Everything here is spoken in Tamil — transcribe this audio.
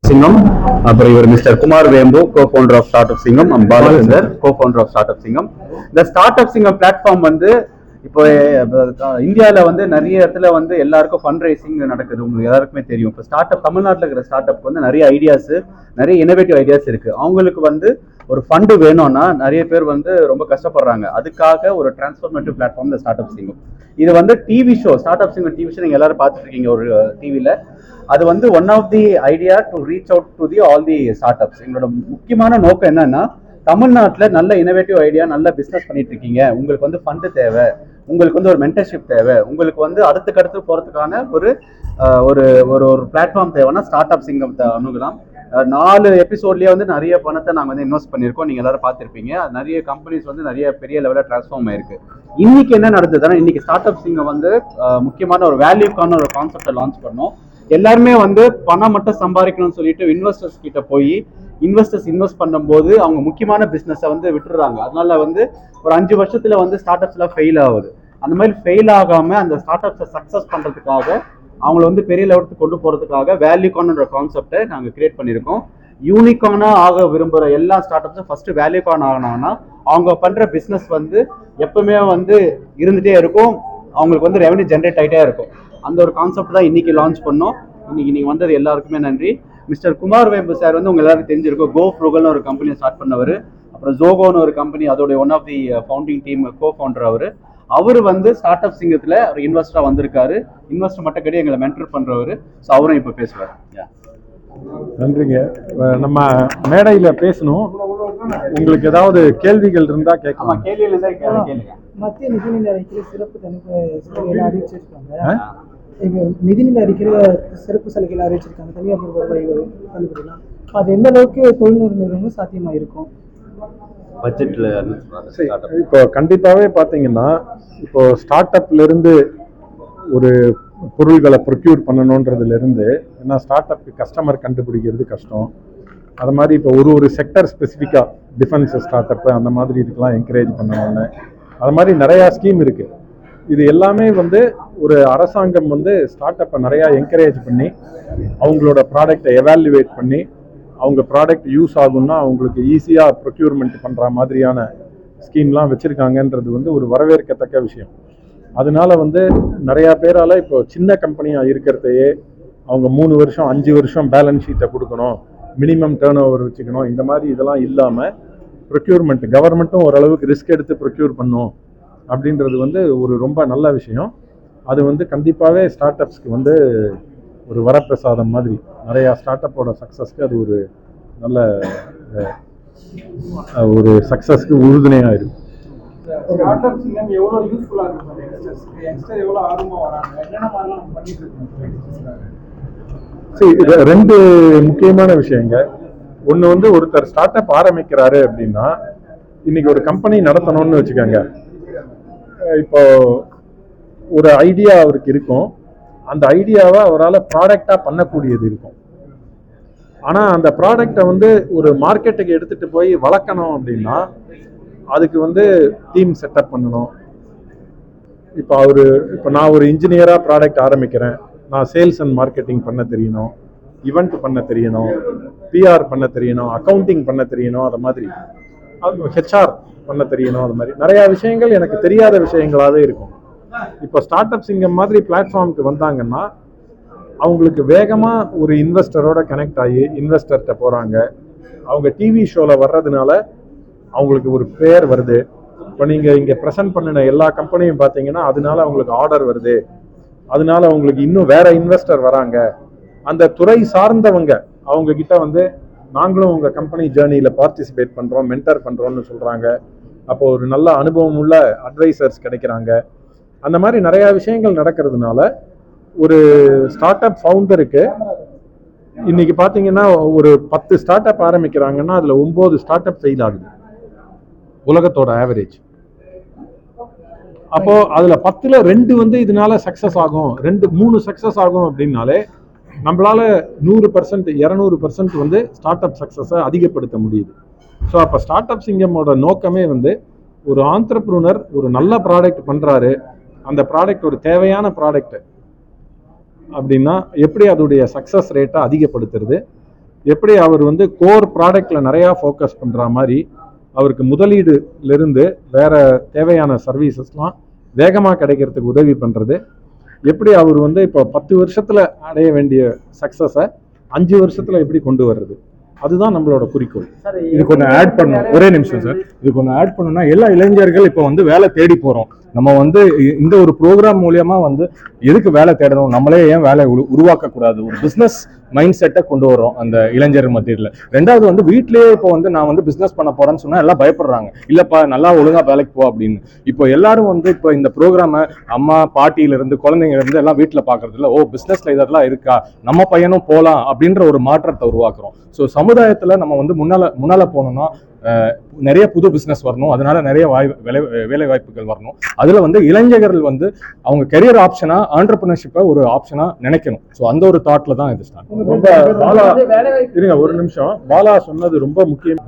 Singham, அப்புறம் இவர் மிஸ்டர் குமார் வேம்பு, co-founder of Startup Singham, Balachander, co-founder of Startup Singham. இந்த Startup Singham பிளாட்ஃபார்ம் வந்து இப்போ இந்தியாவில் வந்து நிறைய இடத்துல வந்து எல்லாருக்கும் ஃபண்ட் ரைசிங் நடக்குது. உங்களுக்கு எல்லாருக்குமே தெரியும். இப்போ தமிழ்நாட்டில் இருக்கிற ஸ்டார்ட் அப்க்கு வந்து நிறைய ஐடியாஸ், நிறைய இனோவேட்டிவ் ஐடியாஸ் இருக்கு. அவங்களுக்கு வந்து ஒரு ஃபண்டு வேணும்னா நிறைய பேர் வந்து ரொம்ப கஷ்டப்படுறாங்க. அதுக்காக ஒரு டிரான்ஸ்ஃபர்மேட்டிவ் பிளாட்ஃபார்ம் இந்த ஸ்டார்ட் அப் சிங்கம். இது வந்து டிவி ஷோ, ஸ்டார்ட் அப் சிங்கம் டிவி ஷோ நீங்க எல்லாரும் பார்த்துட்டு இருக்கீங்க ஒரு டிவியில. அது வந்து one of the idea to reach out to the all the startups. எங்களோட முக்கியமான நோக்கம் என்னன்னா, தமிழ்நாட்டில் நல்ல இனோவேட்டிவ் ஐடியா, நல்ல பிஸ்னஸ் பண்ணிட்டு இருக்கீங்க, உங்களுக்கு வந்து ஃபண்டு தேவை, உங்களுக்கு வந்து ஒரு மென்டர்ஷிப் தேவை, உங்களுக்கு வந்து அடுத்துக்கடுத்து போகிறதுக்கான ஒரு ஒரு ஒரு பிளாட்ஃபார்ம் தேவைன்னா ஸ்டார்ட் அப் சிங்கம் அணுகலாம். 4 எபிசோட்லேயே வந்து நிறைய பணத்தை நாங்கள் வந்து இன்வெஸ்ட் பண்ணியிருக்கோம். நீங்கள் எல்லாரும் பார்த்துருப்பீங்க. நிறைய கம்பெனிஸ் வந்து நிறைய பெரிய லெவலில் டிரான்ஸ்ஃபார்ம் ஆயிருக்கு. இன்னைக்கு என்ன நடந்ததுன்னா, இன்னைக்கு ஸ்டார்ட் அப் சிங்கம் வந்து முக்கியமான ஒரு வேல்யூக்கான ஒரு கான்செப்டை லான்ச் பண்ணோம். எல்லாருமே வந்து பணம் மட்டும் சம்பாதிக்கணும்னு சொல்லிட்டு இன்வெஸ்டர்ஸ் கிட்ட போய் இன்வெஸ்ட் பண்ணும்போது அவங்க முக்கியமான பிஸ்னஸை வந்து விட்டுறாங்க. அதனால வந்து ஒரு 5 வருஷத்துல வந்து ஸ்டார்ட் அப்ஸ்லாம் ஃபெயில் ஆகுது. அந்த மாதிரி ஃபெயில் ஆகாம அந்த ஸ்டார்ட் அப்ஸை சக்ஸஸ் பண்றதுக்காக அவங்கள வந்து பெரிய லெவலுக்கு கொண்டு போறதுக்காக வேல்யூகான்ன்ற கான்செப்டை நாங்கள் கிரியேட் பண்ணியிருக்கோம். யூனிக்கானா ஆக விரும்புகிற எல்லா ஸ்டார்ட் அப்ஸும் ஃபர்ஸ்ட் வேல்யூகான் ஆகணும்னா அவங்க பண்ற பிஸ்னஸ் வந்து எப்பவுமே வந்து இருந்துட்டே இருக்கும், அவங்களுக்கு வந்து ரெவன்யூ ஜென்ரேட் ஆகிட்டே இருக்கும். அந்த ஒரு கான்செப்ட் தான் இன்னைக்கு லான்ச் பண்ணோம். இன்னைக்கு நீங்க வந்தது எல்லாருக்குமே நன்றி. மிஸ்டர் குமார் வேம்பு சார் வந்து உங்க எல்லாருக்கும் தெரிஞ்சிருக்கும், கோ ஃப்ரூகல்னு ஒரு கம்பெனியை ஸ்டார்ட் பண்ணவர். அப்புறம் ஜோகோன்னு ஒரு கம்பெனி, அதோடைய one of the founding team co-founder அவர் வந்து ஸ்டார்ட் அப் சிங்கத்துல ஒரு இன்வெஸ்டரா வந்திருக்காரு. இன்வெஸ்டர் மட்டும் கிடையாது, எங்களை மென்டர் பண்றவர். ஸோ அவரும் இப்போ பேசுவார். நன்றிங்க. நம்ம மேடையில பேசணும். உங்களுக்கு ஏதாவது கேள்விகள் இருந்தா கேட்கலாம். கேள்விகள் இருந்தா கேளுங்க. மத்திய நிதிநிலை அறிக்கையில் சிறப்பு சலுகைகளை அறிவிச்சிருக்காங்க. நிதிநிலை அறிக்கையில சிறப்பு சலுகைகளை அறிவிச்சிருக்காங்க. தனியார் வருவாய் தள்ளுபடிலாம் அது எந்த அளவுக்கு தொழில்நுட்ப நிறுவனம் சாத்தியமா இருக்கும்? பட்ஜெட்ல இப்போ கண்டிப்பாவே பாத்தீங்கன்னா, இப்போ ஸ்டார்ட் அப்ல இருந்து ஒரு பொருள்களை ப்ரொக்யூர் பண்ணணுன்றதுல இருந்து, ஏன்னா ஸ்டார்ட் அப்க்கு கஸ்டமர் கண்டுபிடிக்கிறது கஷ்டம். அது மாதிரி இப்போ ஒரு செக்டர் ஸ்பெசிஃபிக்கா டிஃபென்ஸ் ஸ்டார்ட் அப் அந்த மாதிரி இதுக்கெல்லாம் என்கரேஜ் பண்ணணும்னு அது மாதிரி நிறையா ஸ்கீம் இருக்கு. இது எல்லாமே வந்து ஒரு அரசாங்கம் வந்து ஸ்டார்ட் அப்பை நிறையா என்கரேஜ் பண்ணி அவங்களோட ப்ராடக்டை எவாலுவேட் பண்ணி அவங்க ப்ராடக்ட் யூஸ் ஆகும்னா அவங்களுக்கு ஈஸியாக ப்ரொக்யூர்மெண்ட் பண்ணுற மாதிரியான ஸ்கீம்லாம் வச்சுருக்காங்கன்றது வந்து ஒரு வரவேற்கத்தக்க விஷயம். அதனால வந்து நிறையா பேரால் இப்போ சின்ன கம்பெனியாக இருக்கிறதையே அவங்க 3 வருஷம் 5 வருஷம் பேலன்ஸ் ஷீட்டை கொடுக்கணும், மினிமம் டேர்ன் ஓவர் வச்சுக்கணும், இந்த மாதிரி இதெல்லாம் இல்லாமல் ப்ரொக்யூர்மெண்ட் கவர்மெண்ட்டும் ஓரளவுக்கு ரிஸ்க் எடுத்து ப்ரொக்யூர் பண்ணும் அப்படின்றது வந்து ஒரு ரொம்ப நல்ல விஷயம். அது வந்து கண்டிப்பாகவே ஸ்டார்ட் அப்ஸ்க்கு வந்து ஒரு வரப்பிரசாதம் மாதிரி. நிறையா ஸ்டார்ட் அப்போட சக்ஸஸ்க்கு அது ஒரு நல்ல ஒரு சக்ஸஸ்க்கு உறுதுணையாக இருக்கும். சரி, 2 முக்கியமான விஷயங்க. ஒன்று வந்து ஒருத்தர் ஸ்டார்ட் அப் ஆரம்பிக்கிறாரு அப்படின்னா, இன்னைக்கு ஒரு கம்பெனி நடத்தணும்னு வச்சுக்கோங்க. இப்போ ஒரு ஐடியா அவருக்கு இருக்கும், அந்த ஐடியாவை அவரால் ப்ராடக்டாக பண்ணக்கூடியது இருக்கும். ஆனால் அந்த ப்ராடக்டை வந்து ஒரு மார்க்கெட்டுக்கு எடுத்துகிட்டு போய் வளர்க்கணும் அப்படின்னா அதுக்கு வந்து டீம் செட்டப் பண்ணணும். இப்போ நான் ஒரு இன்ஜினியராக ப்ராடக்ட் ஆரம்பிக்கிறேன், நான் சேல்ஸ் அண்ட் மார்க்கெட்டிங் பண்ண தெரியணும், ஈவெண்ட் பண்ண தெரியணும், பிஆர் பண்ண தெரியணும், அக்கௌண்டிங் பண்ண தெரியணும், அது மாதிரி ஹெச்ஆர் பண்ண தெரியணும். அது மாதிரி நிறையா விஷயங்கள் எனக்கு தெரியாத விஷயங்களாகவே இருக்கும். இப்போ ஸ்டார்ட் அப் சிங்கம் மாதிரி பிளாட்ஃபார்முக்கு வந்தாங்கன்னா அவங்களுக்கு வேகமாக ஒரு இன்வெஸ்டரோட கனெக்ட் ஆகி இன்வெஸ்டர்கிட்ட போகிறாங்க. அவங்க டிவி ஷோவில் வர்றதுனால அவங்களுக்கு ஒரு பேர் வருது. இப்போ நீங்கள் இங்கே ப்ரெசென்ட் பண்ணின எல்லா கம்பெனியும் பார்த்தீங்கன்னா அதனால அவங்களுக்கு ஆர்டர் வருது, அதனால அவங்களுக்கு இன்னும் வேற இன்வெஸ்டர் வராங்க. அந்த துறை சார்ந்தவங்க அவங்க கிட்ட வந்து நாங்களும் உங்கள் கம்பெனி ஜேர்னியில் பார்ட்டிசிபேட் பண்ணுறோம், மென்டர் பண்ணுறோம்னு சொல்கிறாங்க. அப்போ ஒரு நல்ல அனுபவம் உள்ள அட்வைசர்ஸ் கிடைக்கிறாங்க. அந்த மாதிரி நிறையா விஷயங்கள் நடக்கிறதுனால ஒரு ஸ்டார்ட் அப் ஃபவுண்டருக்கு இன்னைக்கு பார்த்தீங்கன்னா ஒரு 10 ஸ்டார்ட் அப் ஆரம்பிக்கிறாங்கன்னா அதில் 9 ஸ்டார்ட் அப் ஃபெயில் ஆகுது, உலகத்தோட ஆவரேஜ். அப்போ அதில் 10ல் 2 வந்து இதனால சக்ஸஸ் ஆகும், 2-3 சக்ஸஸ் ஆகும் அப்படின்னாலே நம்மளால 100% 200% வந்து ஸ்டார்ட் அப் சக்ஸஸை அதிகப்படுத்த முடியுது. ஸோ அப்போ ஸ்டார்ட் அப் சிங்கமோட நோக்கமே வந்து ஒரு ஆண்டர்பிரனர் ஒரு நல்ல ப்ராடக்ட் பண்ணுறாரு, அந்த ப்ராடக்ட் ஒரு தேவையான ப்ராடக்ட் அப்படின்னா எப்படி அதோடைய சக்ஸஸ் ரேட்டை அதிகப்படுத்துறது, எப்படி அவர் வந்து கோர் ப்ராடக்ட்ல நிறையா ஃபோக்கஸ் பண்ணுற மாதிரி அவருக்கு முதலீடுலேருந்து வேற தேவையான சர்வீசஸ்லாம் வேகமாக கிடைக்கிறதுக்கு உதவி பண்ணுறது, எப்படி அவர் வந்து இப்போ 10 வருஷத்தில் அடைய வேண்டிய சக்ஸஸை 5 வருஷத்தில் எப்படி கொண்டு வர்றது, அதுதான் நம்மளோட குறிக்கோள். இதுக்கு ஒன்று ஆட் பண்ணணும், ஒரே நிமிஷம் சார். இதுக்கு ஒன்று ஆட் பண்ணணும்னா, எல்லா இளைஞர்கள் இப்போ வந்து வேலை தேடி போகிறோம். நம்ம வந்து இந்த ஒரு ப்ரோக்ராம் மூலியமா வந்து எதுக்கு வேலை தேடணும், நம்மளே ஏன் வேலை உருவாக்கக்கூடாது, ஒரு பிஸ்னஸ் மைண்ட் செட்டை கொண்டு வரோம் அந்த இளைஞர் மத்தியில். ரெண்டாவது வந்து வீட்லயே இப்போ வந்து நான் வந்து பிஸ்னஸ் பண்ண போறேன்னு சொன்னா எல்லாம் பயப்படுறாங்க, இல்லப்பா நல்லா ஒழுங்கா வேலைக்கு போ அப்படின்னு. இப்போ எல்லாரும் வந்து இப்போ இந்த ப்ரோக்ராமை அம்மா பாட்டியில இருந்து குழந்தைங்க இருந்து எல்லாம் வீட்டில் பார்க்கறது இல்லை. ஓ, பிஸ்னஸ்ல இதெல்லாம் இருக்கா, நம்ம பையனும் போகலாம் அப்படின்ற ஒரு மாற்றத்தை உருவாக்குறோம். ஸோ சமுதாயத்தில் நம்ம வந்து முன்னால போனோம்னா நிறைய புது பிஸ்னஸ் வரணும், அதனால நிறைய வேலை வாய்ப்புகள் வரணும். அதுல வந்து இளைஞர்கள் வந்து அவங்க கெரியர் ஆப்ஷனா ஆண்டர்பிரினர்ஷிப்பை ஒரு ஆப்ஷனா நினைக்கணும். ஸோ அந்த ஒரு தாட்ல தான் இது ஸ்டார்ட். ரொம்ப பாலா இருங்க ஒரு நிமிஷம், பாலா சொன்னது ரொம்ப முக்கியம்.